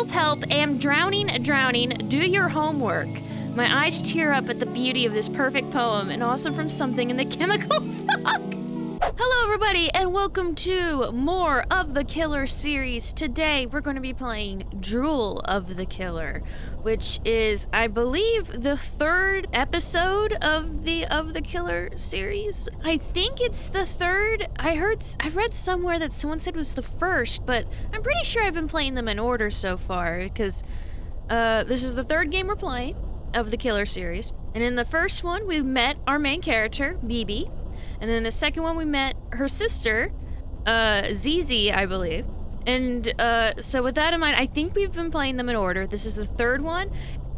Help, help, am drowning, drowning, do your homework. My eyes tear up at the beauty of this perfect poem and also from something in the chemical frog. Hello everybody and welcome to more of the Killer series. Today we're going to be playing Drool of the Killer, which is, I believe, the third episode of the Killer series. I think it's the third. I read somewhere that someone said it was the first, but I'm pretty sure I've been playing them in order so far because this is the third game we're playing of the Killer series. And in the first one we met our main character, BB. And then the second one we met her sister, ZZ, I believe. And so with that in mind, I think we've been playing them in order. This is the third one.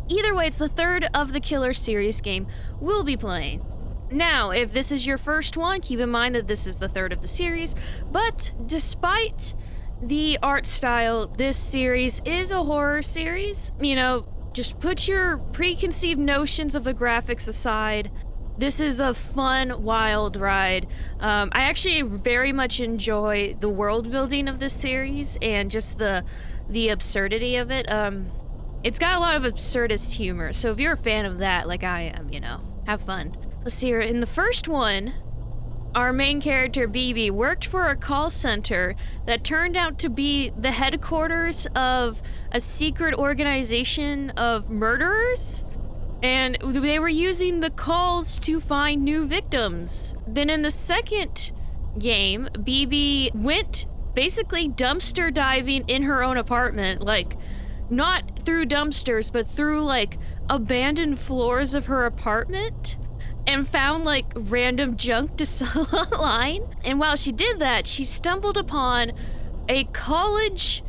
Either way, it's the third of the Killer series game we'll be playing. Now, if this is your first one, keep in mind that this is the third of the series. But despite the art style, this series is a horror series. You know, just put your preconceived notions of the graphics aside. This is a fun, wild ride. I actually very much enjoy the world building of this series and just the absurdity of it. It's got a lot of absurdist humor, so if you're a fan of that, like I am, you know, have fun. Let's see here. In the first one, our main character, BB, worked for a call center that turned out to be the headquarters of a secret organization of murderers. And they were using the calls to find new victims. Then in the second game, BB went basically dumpster diving in her own apartment. Like, not through dumpsters, but through, like, abandoned floors of her apartment. And found, like, random junk to sell online. And while she did that, she stumbled upon a college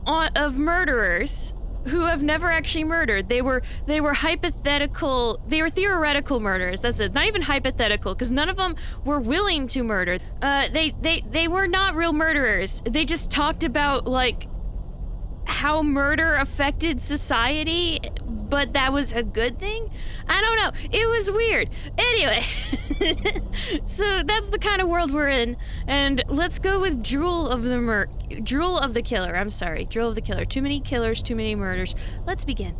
of murderers who have never actually murdered. They were hypothetical, they were theoretical murderers. That's it. Not even hypothetical, because none of them were willing to murder. They were not real murderers. They just talked about, like, how murder affected society, but that was a good thing? I don't know. It was weird. Anyway, so that's the kind of world we're in, and let's go with Drool of the Killer. I'm sorry, Drool of the Killer. Too many killers, too many murders. Let's begin.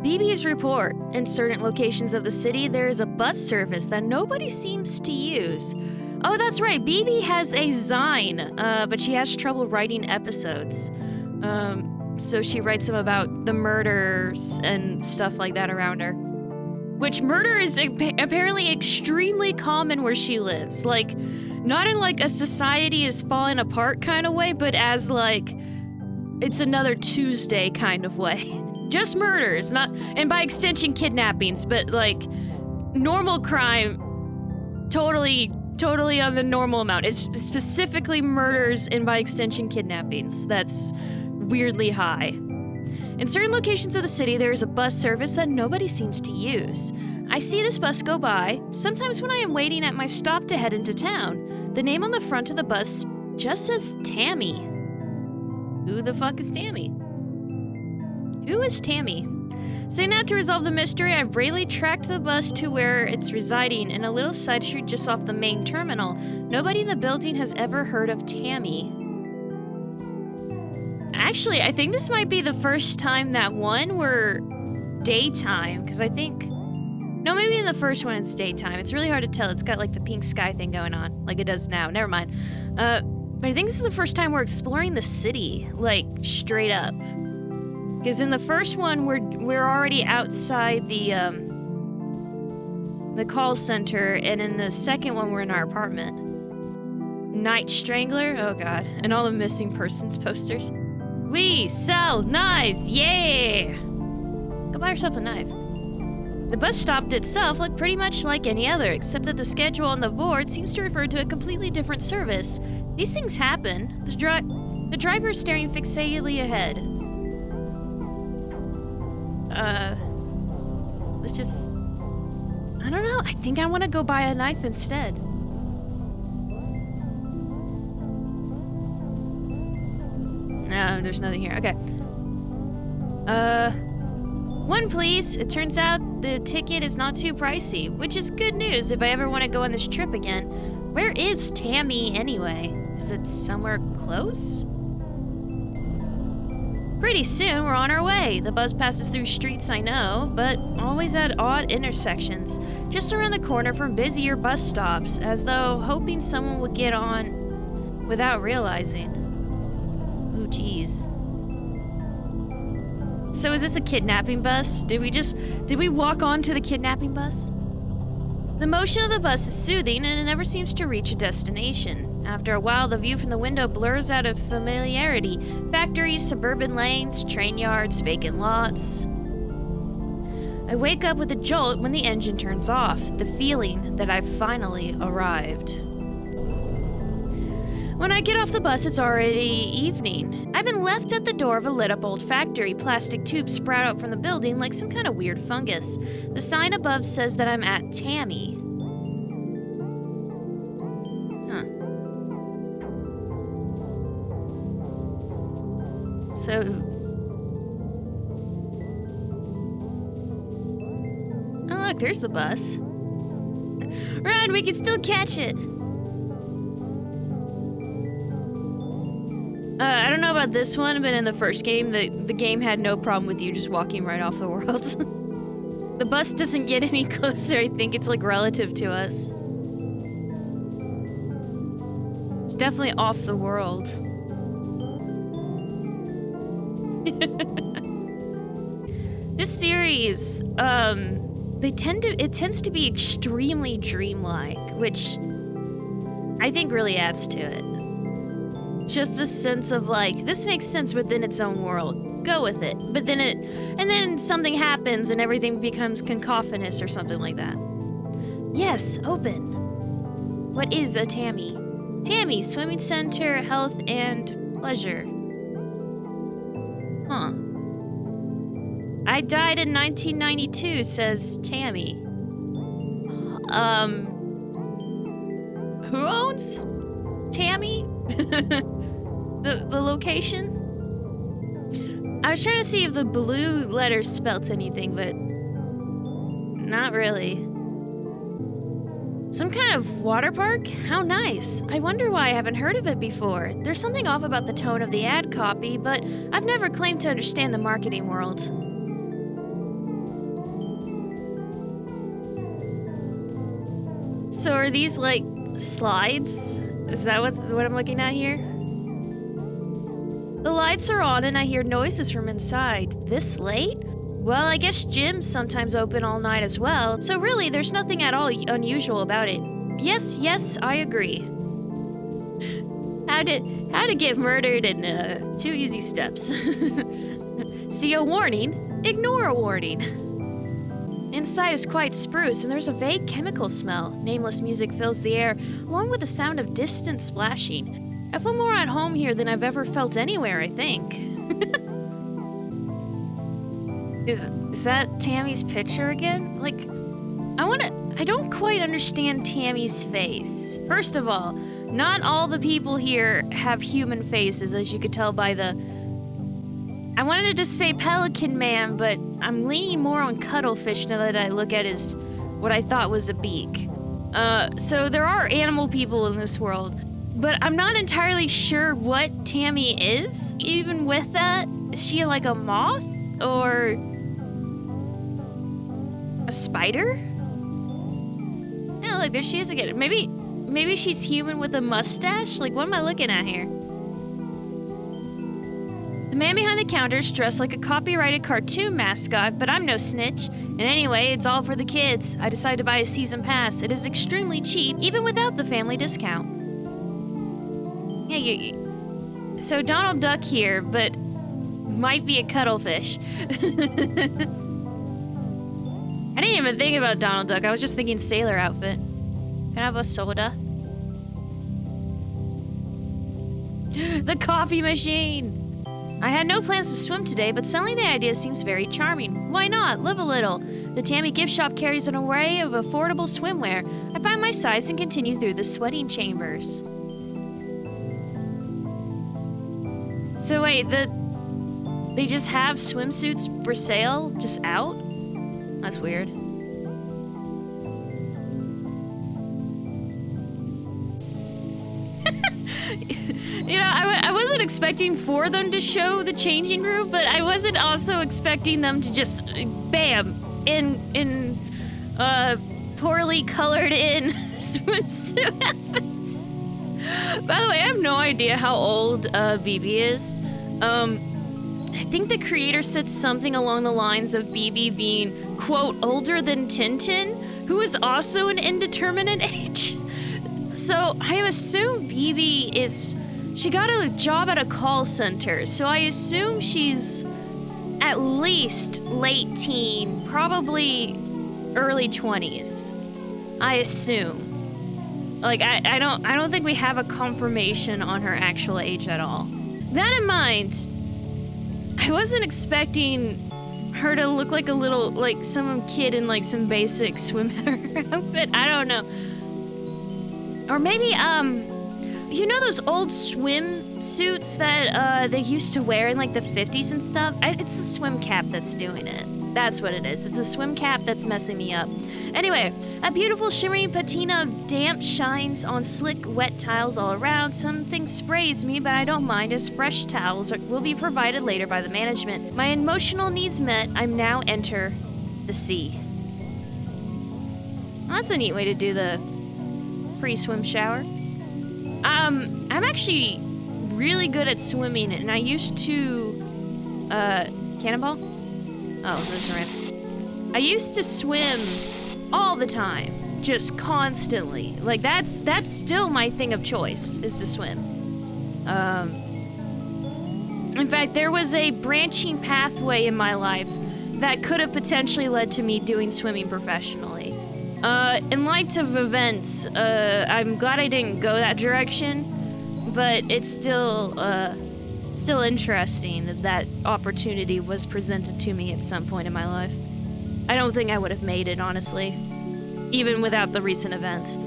BB's report. In certain locations of the city, there is a bus service that nobody seems to use. Oh, that's right. BB has a Zine, but she has trouble writing episodes. So she writes them about the murders and stuff like that around her. Which murder is apparently extremely common where she lives. Like, not in like a society is falling apart kind of way, but as like, it's another Tuesday kind of way. Just murders, not, and by extension kidnappings, but like, normal crime, totally on the normal amount. It's specifically murders and by extension kidnappings. That's weirdly high. In certain locations of the city, there is a bus service that nobody seems to use. I see this bus go by, sometimes when I am waiting at my stop to head into town. The name on the front of the bus just says Tammy. Who the fuck is Tammy? Who is Tammy? Setting out to resolve the mystery, I've bravely tracked the bus to where it's residing in a little side street just off the main terminal. Nobody in the building has ever heard of Tammy. Actually, I think this might be the first time that one were daytime, because I think... No, maybe in the first one it's daytime. It's really hard to tell. It's got like the pink sky thing going on, like it does now. Never mind. But I think this is the first time we're exploring the city, like, straight up. Because in the first one, we're already outside the call center, and in the second one, we're in our apartment. Night Strangler? Oh god. And all the missing persons posters. We sell knives! Yeah! Go buy yourself a knife. The bus stop itself looked pretty much like any other, except that the schedule on the board seems to refer to a completely different service. These things happen. The driver is staring fixatedly ahead. Let's just... I don't know. I think I want to go buy a knife instead. No, there's nothing here. Okay. One, please. It turns out the ticket is not too pricey, which is good news if I ever want to go on this trip again. Where is Tammy anyway? Is it somewhere close? Pretty soon, we're on our way. The bus passes through streets I know, but always at odd intersections, just around the corner from busier bus stops, as though hoping someone would get on without realizing. Ooh, geez. So is this a kidnapping bus? Did we walk on to the kidnapping bus? The motion of the bus is soothing and it never seems to reach a destination. After a while, the view from the window blurs out of familiarity. Factories, suburban lanes, train yards, vacant lots. I wake up with a jolt when the engine turns off, the feeling that I've finally arrived. When I get off the bus, it's already evening. I've been left at the door of a lit-up old factory. Plastic tubes sprout out from the building like some kind of weird fungus. The sign above says that I'm at TAMMY. So... oh look, there's the bus. Run, we can still catch it! I don't know about this one, but in the first game, the game had no problem with you just walking right off the world. The bus doesn't get any closer, I think it's like relative to us. It's definitely off the world. This series, it tends to be extremely dreamlike, which I think really adds to it. Just the sense of like, this makes sense within its own world. Go with it. But then something happens and everything becomes cacophonous or something like that. Yes, open. What is a TAMMY? TAMMY, Swimming Center, Health and Pleasure. Huh. I died in 1992, says Tammy. Who owns Tammy? The location? I was trying to see if the blue letters spelt anything, but not really. Some kind of water park? How nice. I wonder why I haven't heard of it before. There's something off about the tone of the ad copy, but I've never claimed to understand the marketing world. So are these like slides? Is that what I'm looking at here? The lights are on and I hear noises from inside. This late? Well, I guess gyms sometimes open all night as well, so really there's nothing at all unusual about it. Yes, I agree. How to get murdered in 2 easy steps. See a warning, ignore a warning. Inside is quite spruce and there's a vague chemical smell. Nameless music fills the air, along with the sound of distant splashing. I feel more at home here than I've ever felt anywhere, I think. Is that Tammy's picture again? Like, I don't quite understand Tammy's face. First of all, not all the people here have human faces, as you could tell by the... I wanted to just say Pelican Man, but I'm leaning more on Cuttlefish now that I look at his... what I thought was a beak. So there are animal people in this world, but I'm not entirely sure what Tammy is. Even with that, is she like a moth? Or... a spider? Yeah, look, there she is again. Maybe she's human with a mustache? Like, what am I looking at here? The man behind the counter is dressed like a copyrighted cartoon mascot, but I'm no snitch. And anyway, it's all for the kids. I decided to buy a season pass. It is extremely cheap, even without the family discount. Yeah, so Donald Duck here, but might be a cuttlefish. I didn't even think about Donald Duck. I was just thinking sailor outfit. Can I have a soda? The coffee machine! I had no plans to swim today, but suddenly the idea seems very charming. Why not? Live a little. The Tammy gift shop carries an array of affordable swimwear. I find my size and continue through the sweating chambers. So wait, they just have swimsuits for sale? Just out? That's weird. You know, I wasn't expecting for them to show the changing room, but I wasn't also expecting them to just, bam, in poorly colored in swimsuit outfits. By the way, I have no idea how old BB is. I think the creator said something along the lines of BB being, quote, older than Tintin, who is also an indeterminate age. So I assume BB is... She got a job at a call center, so I assume she's at least late teen, probably early 20s. I assume. Like, I don't think we have a confirmation on her actual age at all. That in mind, I wasn't expecting her to look like a little, like, some kid in, like, some basic swimwear outfit. I don't know. Or maybe, you know those old swimsuits that, they used to wear in, like, the 50s and stuff? It's the swim cap that's doing it. That's what it is. It's a swim cap that's messing me up. Anyway, a beautiful shimmering patina of damp shines on slick, wet tiles all around. Something sprays me, but I don't mind, as fresh towels will be provided later by the management. My emotional needs met, I'm now enter the sea. Well, that's a neat way to do the pre-swim shower. I'm actually really good at swimming, and I used to, cannonball? Oh, those are right. I used to swim all the time, just constantly. Like, that's still my thing of choice, is to swim. In fact, there was a branching pathway in my life that could have potentially led to me doing swimming professionally. In light of events, I'm glad I didn't go that direction, but it's still interesting that opportunity was presented to me at some point in my life. I don't think I would have made it, honestly, even without the recent events.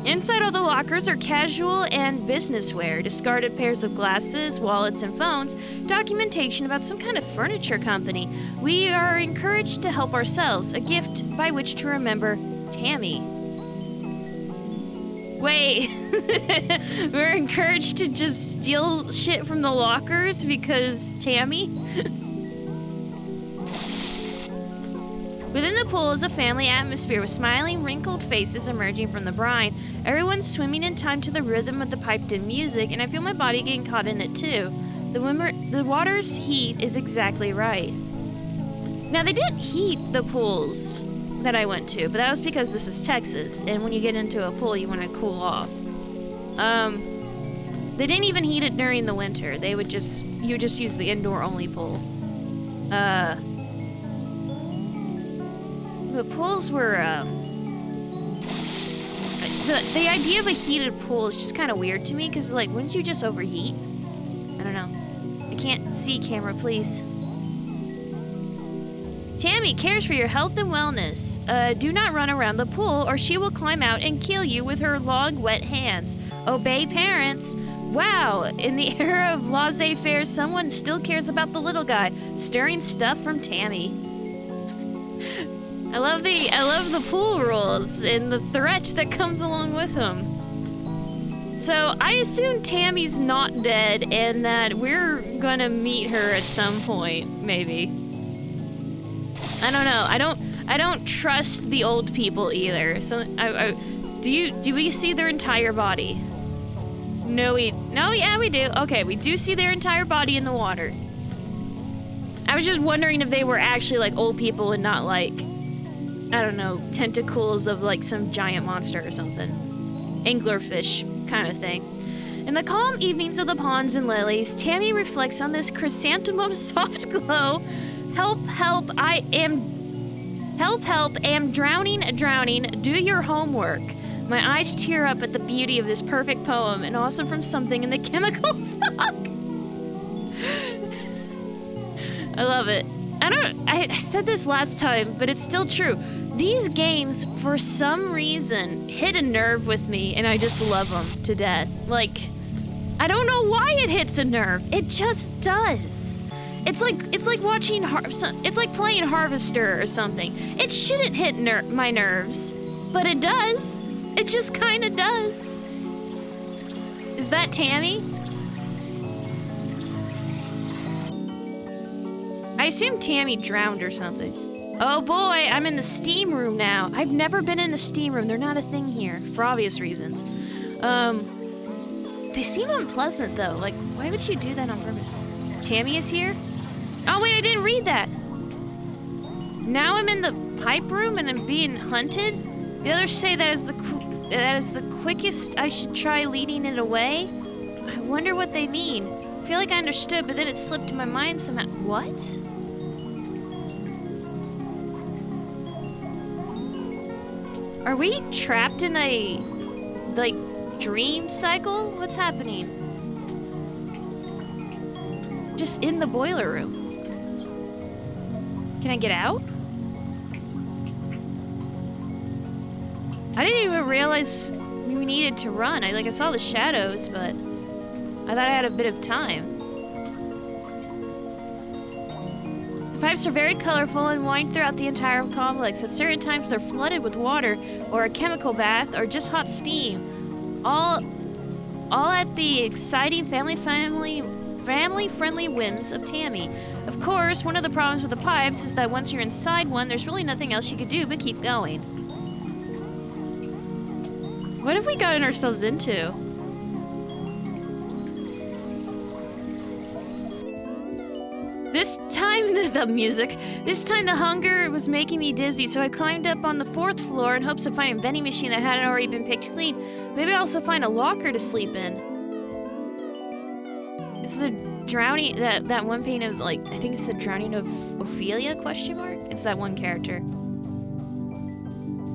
Inside all the lockers are casual and business wear, discarded pairs of glasses, wallets, and phones, documentation about some kind of furniture company. We are encouraged to help ourselves, a gift by which to remember Tammy. Wait, we're encouraged to just steal shit from the lockers because Tammy? Within the pool is a family atmosphere with smiling, wrinkled faces emerging from the brine. Everyone's swimming in time to the rhythm of the piped-in music, and I feel my body getting caught in it too. The water's heat is exactly right. Now, they didn't heat the pools that I went to, but that was because this is Texas, and when you get into a pool, you want to cool off. They didn't even heat it during the winter. You would just use the indoor-only pool. The pools were, the idea of a heated pool is just kind of weird to me, because, like, wouldn't you just overheat? I don't know. I can't see, camera, please. Tammy cares for your health and wellness. Do not run around the pool or she will climb out and kill you with her long, wet hands. Obey parents. Wow, in the era of laissez-faire, someone still cares about the little guy. Stirring stuff from Tammy. I love the pool rules and the threat that comes along with them. So I assume Tammy's not dead and that we're gonna meet her at some point, maybe. I don't know. I don't trust the old people either. So do we see their entire body? No, yeah, we do. Okay, we do see their entire body in the water. I was just wondering if they were actually like old people and not like, I don't know, tentacles of like some giant monster or something. Anglerfish kind of thing. In the calm evenings of the ponds and lilies, Tammy reflects on this chrysanthemum soft glow. Help, am drowning, do your homework. My eyes tear up at the beauty of this perfect poem and also from something in the chemical fog. I love it. I said this last time, but it's still true. These games, for some reason, hit a nerve with me and I just love them to death. Like, I don't know why it hits a nerve. It just does. It's like watching it's like playing Harvester or something. It shouldn't hit my nerves, but it does. It just kind of does. Is that Tammy? I assume Tammy drowned or something. Oh boy, I'm in the steam room now. I've never been in a steam room. They're not a thing here, for obvious reasons. They seem unpleasant though. Like, why would you do that on purpose? Tammy is here? Oh wait, I didn't read that. Now I'm in the pipe room and I'm being hunted? The others say that is the quickest I should try leading it away? I wonder what they mean. I feel like I understood, but then it slipped in my mind somehow. What? Are we trapped in a, like, dream cycle? What's happening? Just in the boiler room. Can I get out? I didn't even realize we needed to run. I saw the shadows, but I thought I had a bit of time. The pipes are very colorful and wind throughout the entire complex. At certain times, they're flooded with water, or a chemical bath, or just hot steam. All at the exciting family-friendly whims of Tammy. Of course, one of the problems with the pipes is that once you're inside one, there's really nothing else you could do but keep going. What have we gotten ourselves into? This time, the music. This time the hunger was making me dizzy, so I climbed up on the 4th floor in hopes of finding a vending machine that hadn't already been picked clean. Maybe I'll also find a locker to sleep in. It's the drowning, that one painting of, like, I think it's the drowning of Ophelia, question mark? It's that one character.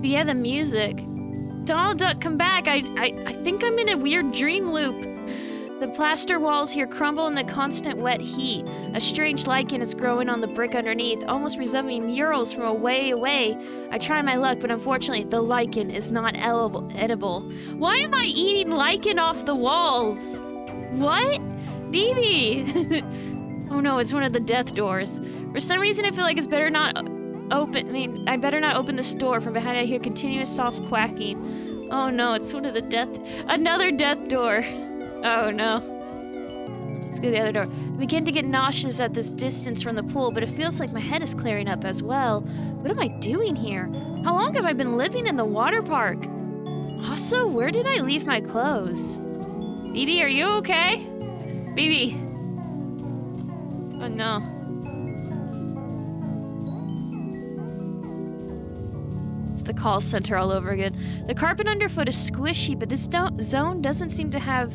But yeah, the music. Donald Duck, come back! I think I'm in a weird dream loop. The plaster walls here crumble in the constant wet heat. A strange lichen is growing on the brick underneath, almost resembling murals from a way away. I try my luck, but unfortunately, the lichen is not edible. Why am I eating lichen off the walls? What? Bibi! Oh no, it's one of the death doors. For some reason, I feel like it's better not I better not open this door. From behind I hear continuous soft quacking. Oh no, it's one of the another death door. Oh no. Let's go to the other door. I begin to get nauseous at this distance from the pool, but it feels like my head is clearing up as well. What am I doing here? How long have I been living in the water park? Also, where did I leave my clothes? Bibi, are you okay? Bibi. Oh no. It's the call center all over again. The carpet underfoot is squishy, but this zone doesn't seem to have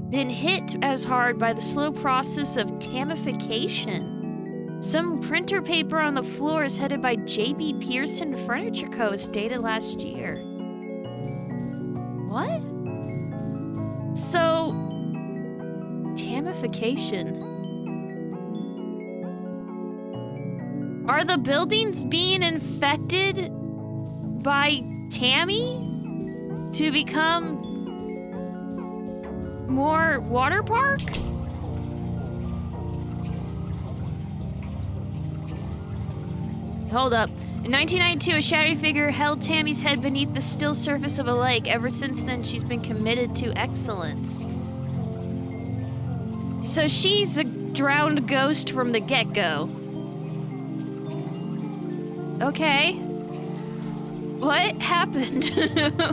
been hit as hard by the slow process of tammification. Some printer paper on the floor is headed by J.B. Pearson Furniture Co. It's dated last year. What? So, tammification. Are the buildings being infected by Tammy to become more water park? Hold up. In 1992, a shadowy figure held Tammy's head beneath the still surface of a lake. Ever since then, she's been committed to excellence. So she's a drowned ghost from the get-go. Okay. What happened?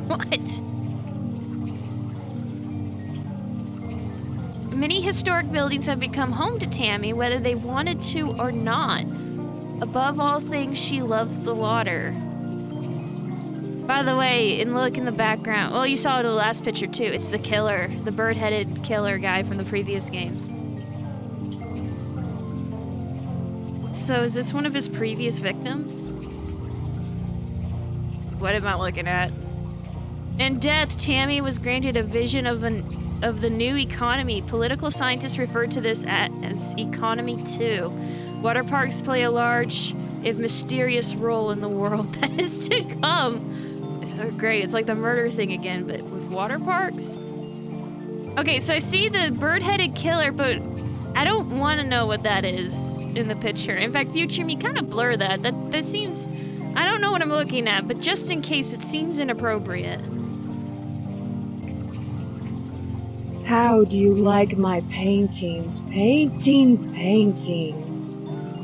What? Many historic buildings have become home to Tammy, whether they wanted to or not. Above all things, she loves the water. By the way, and look in the background. Well, you saw it in the last picture too. It's the killer, the bird-headed killer guy from the previous games. So is this one of his previous victims? What am I looking at? In death, Tammy was granted a vision of the new economy. Political scientists refer to this as Economy 2. Water parks play a large, if mysterious, role in the world that is to come. Oh, great, it's like the murder thing again, but with water parks? Okay, so I see the bird-headed killer, but I don't want to know what that is in the picture. In fact, future me, kind of blur that. That seems... I don't know what I'm looking at, but just in case, it seems inappropriate. How do you like my paintings? Paintings.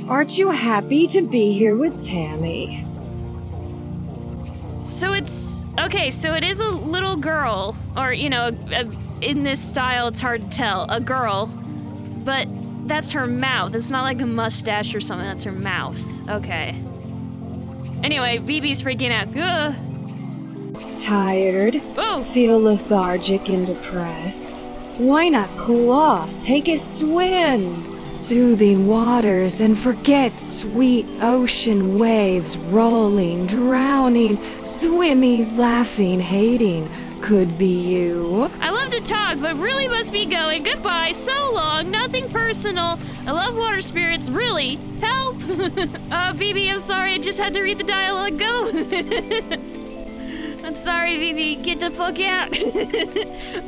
Aren't you happy to be here with Tammy? So it's... Okay, so it is a little girl. Or, you know, in this style, it's hard to tell. A girl. But that's her mouth. It's not like a mustache or something. That's her mouth. Okay. Anyway, BB's freaking out. Ugh. Tired? Oh! Feel lethargic and depressed? Why not cool off? Take a swim! Soothing waters and forget sweet ocean waves rolling, drowning, swimming, laughing, hating. Could be you. I love to talk, but really must be going. Goodbye, so long, nothing personal. I love water spirits, really. Help! BB, I'm sorry, I just had to read the dialogue. Go! I'm sorry, BB, get the fuck out.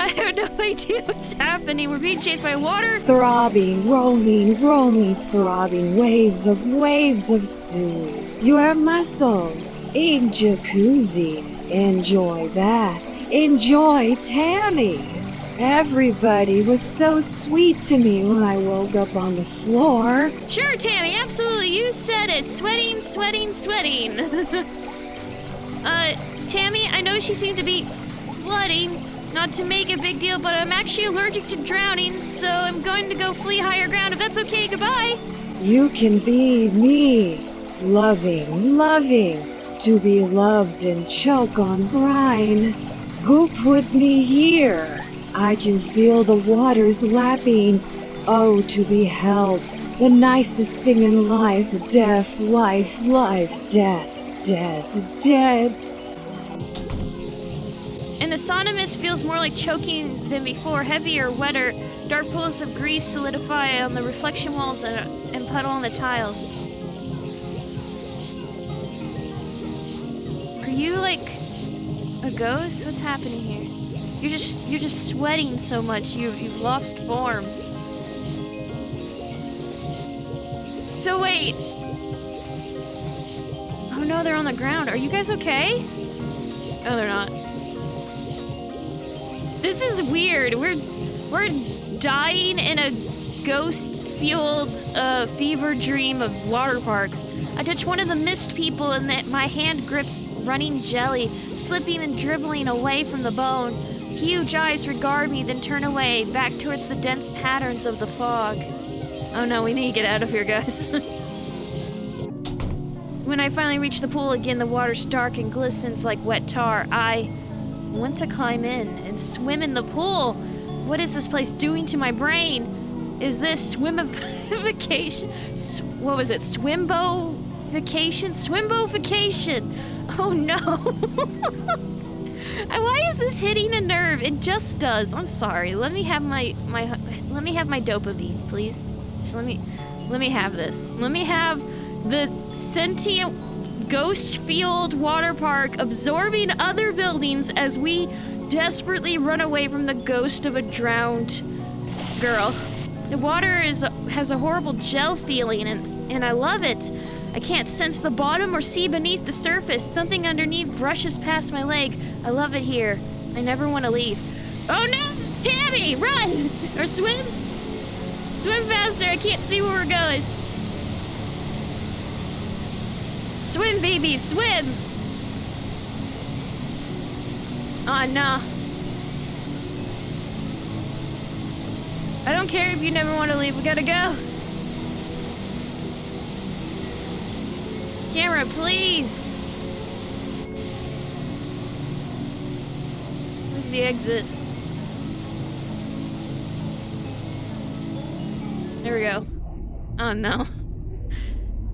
I have no idea what's happening. We're being chased by water. Throbbing, rolling, throbbing waves of soothes your muscles. In jacuzzi. Enjoy that. Enjoy Tammy. Everybody was so sweet to me when I woke up on the floor. Sure, Tammy, absolutely. You said it. Sweating. Tammy, I know she seemed to be flooding. Not to make a big deal, but I'm actually allergic to drowning, so I'm going to go flee higher ground if that's okay. Goodbye. You can be me. Loving. To be loved and choke on brine. Who put me here? I can feel the waters lapping. Oh, to be held. The nicest thing in life. Death, life, death. And the sauna mist feels more like choking than before, heavier, wetter. Dark pools of grease solidify on the reflection walls and puddle on the tiles. Are you like a ghost? What's happening here? You're just sweating so much. You've lost form. So wait. Oh no, they're on the ground. Are you guys okay? No, they're not. This is weird. We're dying in a ghost-fueled fever dream of water parks. I touch one of the mist people and my hand grips running jelly, slipping and dribbling away from the bone. Huge eyes regard me, then turn away, back towards the dense patterns of the fog. Oh no, we need to get out of here, guys. When I finally reach the pool again, the water's dark and glistens like wet tar. I want to climb in and swim in the pool. What is this place doing to my brain? Is this swimification? What was it? Swimbofication. Oh no. Why is this hitting a nerve? It just does. I'm sorry. Let me have my dopamine, please. Just let me have this. Let me have the sentient ghost-fueled water park absorbing other buildings as we desperately run away from the ghost of a drowned girl. The water has a horrible gel feeling, and I love it. I can't sense the bottom or see beneath the surface. Something underneath brushes past my leg. I love it here. I never want to leave. Oh no, it's Tammy! Run! Or swim? Swim faster, I can't see where we're going. Swim, baby, swim! Oh, no. I don't care if you never want to leave, we gotta go. Camera, please. Where's the exit? There we go. Oh, no.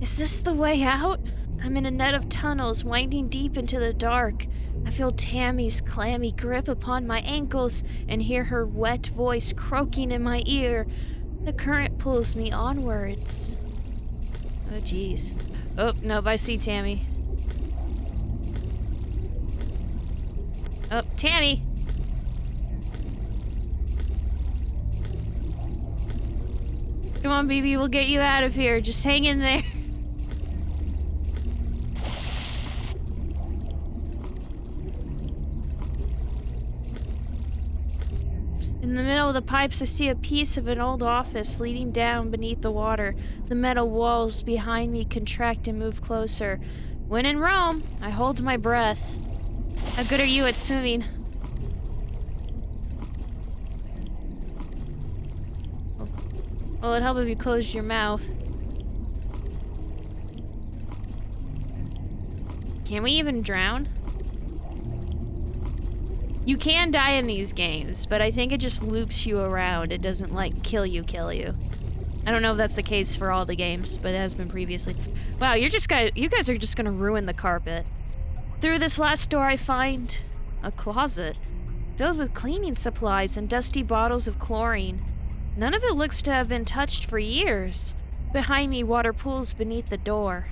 Is this the way out? I'm in a net of tunnels winding deep into the dark. I feel Tammy's clammy grip upon my ankles and hear her wet voice croaking in my ear. The current pulls me onwards. Oh, jeez. Oh, nope, I see Tammy. Oh, Tammy! Come on, BB, we'll get you out of here. Just hang in there. In In the middle of the pipes, I see a piece of an old office leading down beneath the water. The metal walls behind me contract and move closer. When in Rome, I hold my breath. How good are you at swimming? Well, it'd help if you closed your mouth. Can we even drown? You can die in these games, but I think it just loops you around. It doesn't, like, kill you. I don't know if that's the case for all the games, but it has been previously. Wow, you guys are just gonna ruin the carpet. Through this last door, I find a closet filled with cleaning supplies and dusty bottles of chlorine. None of it looks to have been touched for years. Behind me, water pools beneath the door.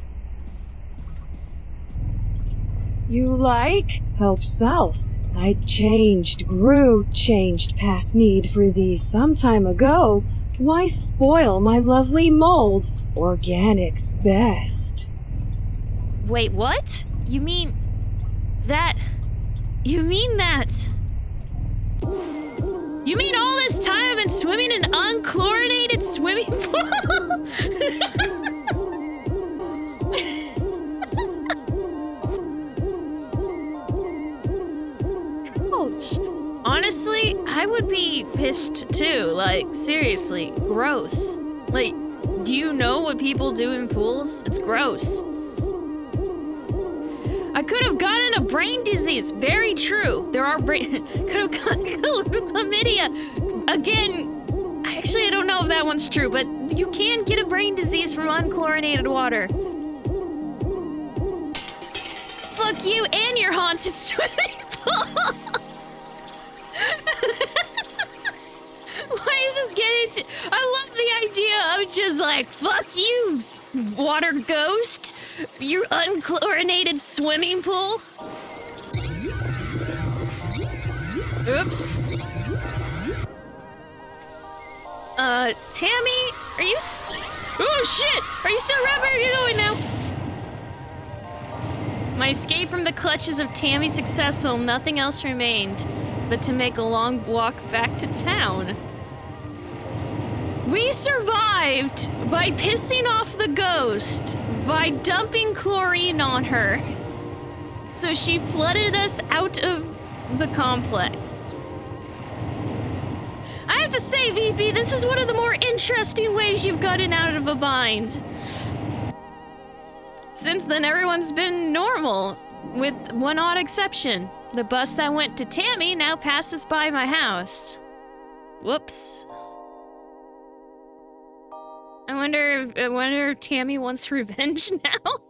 You like? Help self. I grew past need for these some time ago. Why spoil my lovely mold? Organics best. Wait, what? You mean that... You mean all this time I've been swimming in unchlorinated swimming pool? Ouch. Honestly, I would be pissed too. Like, seriously, gross. Like, do you know what people do in pools? It's gross. I could have gotten a brain disease. Very true. There are could have gotten chlamydia. Again, actually, I don't know if that one's true, but you can get a brain disease from unchlorinated water. Fuck you and your haunted swimming pool. Why is this getting to... I love the idea of just like, fuck you, water ghost, your unchlorinated swimming pool. Oops. Tammy, are you... Oh shit! Are you still around? Where are you going now? My escape from the clutches of Tammy successful, nothing else remained but to make a long walk back to town. We survived by pissing off the ghost, by dumping chlorine on her. So she flooded us out of the complex. I have to say, VP, this is one of the more interesting ways you've gotten out of a bind. Since then, everyone's been normal, with one odd exception. The bus that went to Tammy now passes by my house. Whoops. I wonder if Tammy wants revenge now?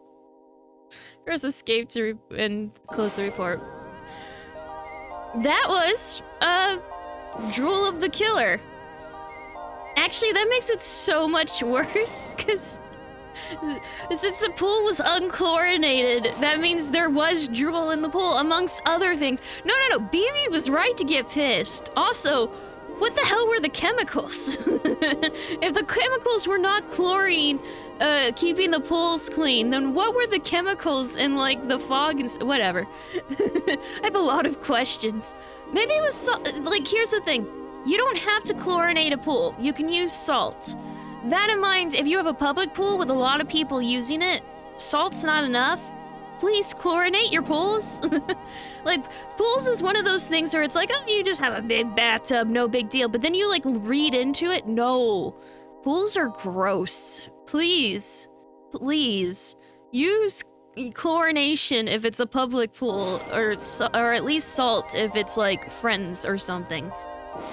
First escape and close the report. That was, Drool of the Killer. Actually, that makes it so much worse, because since the pool was unchlorinated, that means there was drool in the pool, amongst other things. No, BB was right to get pissed. Also, what the hell were the chemicals? If the chemicals were not chlorine, keeping the pools clean, then what were the chemicals in, like, the fog and whatever? I have a lot of questions. Maybe it was like, here's the thing. You don't have to chlorinate a pool. You can use salt. That in mind, if you have a public pool with a lot of people using it, salt's not enough. Please chlorinate your pools. Like, pools is one of those things where it's like, oh, you just have a big bathtub, no big deal. But then you, like, read into it. No. Pools are gross. Please use chlorination if it's a public pool, or at least salt if it's, like, friends or something.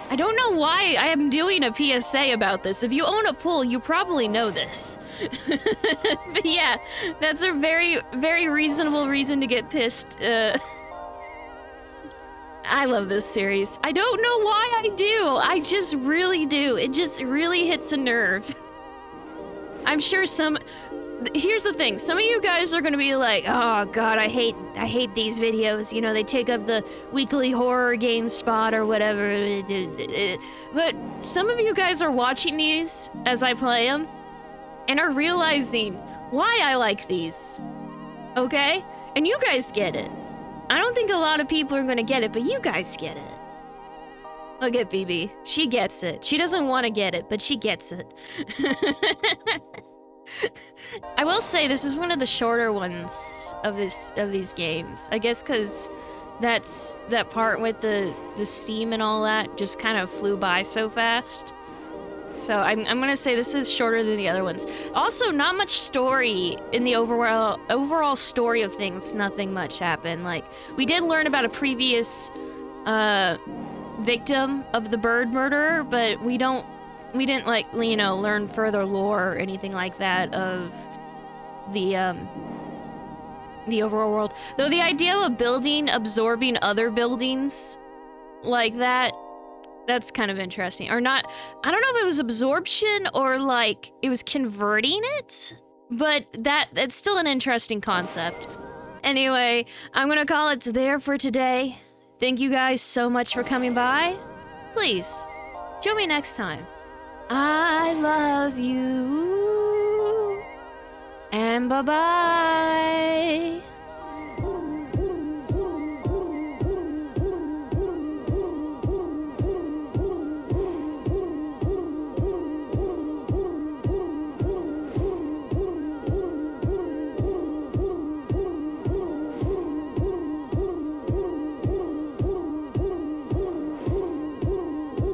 I don't know why I am doing a PSA about this. If you own a pool, you probably know this. But yeah, that's a very, very reasonable reason to get pissed. I love this series. I don't know why I do. I just really do. It just really hits a nerve. I'm sure here's the thing, some of you guys are gonna be like, oh god, I hate these videos, you know, they take up the weekly horror game spot or whatever, but some of you guys are watching these as I play them, and are realizing why I like these, okay? And you guys get it. I don't think a lot of people are gonna get it, but you guys get it. Look at BB. She gets it. She doesn't want to get it, but she gets it. I will say this is one of the shorter ones of these games. I guess because that part with the steam and all that just kind of flew by so fast. So I'm gonna say this is shorter than the other ones. Also, not much story in the overall story of things. Nothing much happened. Like, we did learn about a previous victim of the bird murderer, but we didn't like, you know, learn further lore or anything like that of the overall world. Though the idea of a building absorbing other buildings like that's kind of interesting. Or not, I don't know if it was absorption or like it was converting it, but that's still an interesting concept. Anyway, I'm gonna call it there for today. Thank you guys so much for coming by. Please, join me next time. I love you. And bye-bye.